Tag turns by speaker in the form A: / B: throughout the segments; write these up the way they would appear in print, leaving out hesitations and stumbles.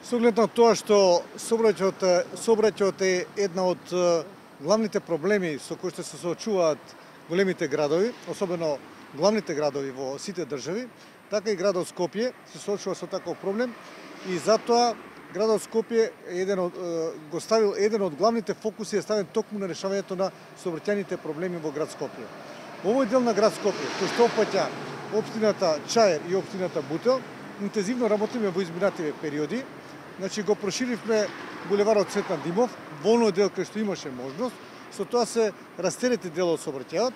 A: Со оглед на тоа што сообраќајот е една од главните проблеми со кои што се соочуваат големите градови, особено главните градови во сите држави, така и градот Скопје се соочува со таков проблем и затоа градот Скопје го ставил еден од главните фокуси е ставен токму на решавањето на сообраќајните проблеми во град Скопје. Во овој дел на град Скопје, кој што опфаќа општината Чаир и општината Бутел, интензивно работиме во изминативе периоди. Значи го проширивме булеварот Цветан Димов, во оној дел кај што имаше можност, со тоа се растерети дел од сообраќајот,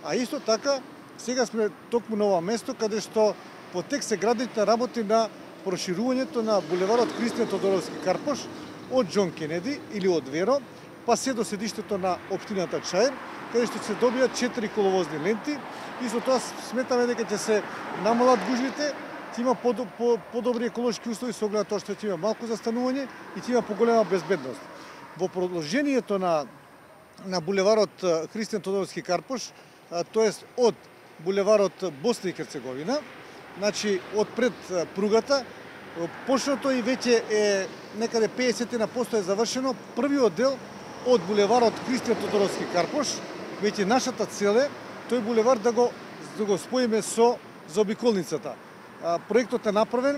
A: а исто така сега сме токму на ова место каде што по тек се градите работи на проширувањето на булеварот Христијан Тодоровски Карпош од Џон Кенеди или од Веро, па се до седиштето на општината Чаир, каде што се добијат 4 коловозни ленти и со тоа сметаме дека ќе се намалат гужвите, ќе има подобри еколошки услови со оглед тоа што ќе има малку застанување и ќе има поголема безбедност. Во продолжението на булеварот Христијан Тодоровски Карпош, тоест од булеварот Босна и Херцеговина, значи од пред пругата, почнато и веќе е некаде 50% е завршено. Првиот дел од булеварот Христијан Тодоровски Карпош, веќе нашата цел е тој булевар да го споиме со заобиколницата. Проектот е направен,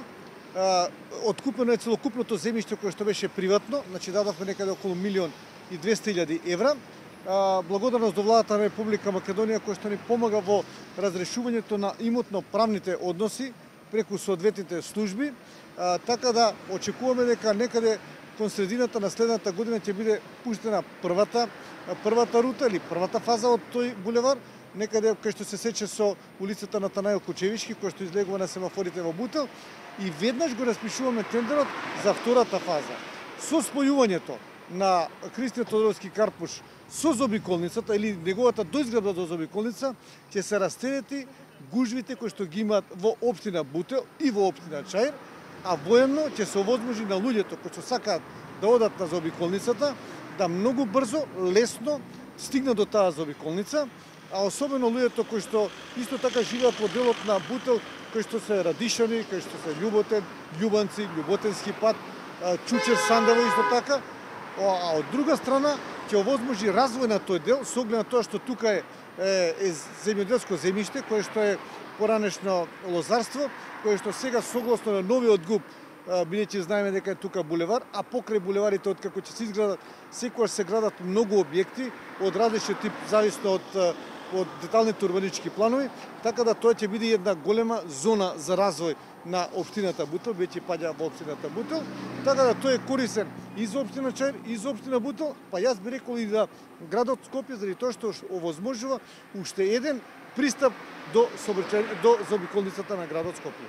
A: откупено е целокупното земјиште кое што беше приватно, значи дадовме некаде околу 1.200.000 евра. Благодарност до владата на Република Македонија која што ни помага во разрешувањето на имотно-правните односи преку соодветните служби, така да очекуваме дека некаде кон средината на следната година ќе биде пуштена првата рута или првата фаза од тој булевар, некаде кај што се сече со улицата на Танаил Кучевички, кој што излегува на семафорите во Бутел, и веднаш го распишуваме тендерот за втората фаза. Со спојувањето на Христијан Тодоровски Карпош со заобиколницата или неговата доизградба до заобиколница, ќе се растерети гужвите кои што ги имаат во општина Бутел и во општина Чаир, а воедно ќе се овозможи на луѓето кои што сакаат да одат на заобиколницата да многу брзо, лесно стигнат до таа заобиколница, а особено луѓето кои што исто така живеат во делот на Бутел, кои што се Радишани, кои што се Љуботен, Љубанци, Љуботенски пат, Чучер, Сандево исто така, а од друга страна ќе овозможи развој на тој дел со оглед на тоа што тука е земјоделско земјиште кое што е поранешно лозарство, кое што сега согласно на новиот ГУП, бидејќи знаеме дека е тука булевар, а покрај булеварите откако ќе се изградат, секогаш се градат многу објекти од различен тип зависно од деталните урбанички планови, така да тоа ќе биде една голема зона за развој на општината Бутел, веќе паѓа во општината Бутел, така да тој е корисен и за општина Чаир и за општина Бутел, па јас би рекол и за градот Скопје заради тоа што овозможува уште еден пристап до заобиколницата на градот Скопје.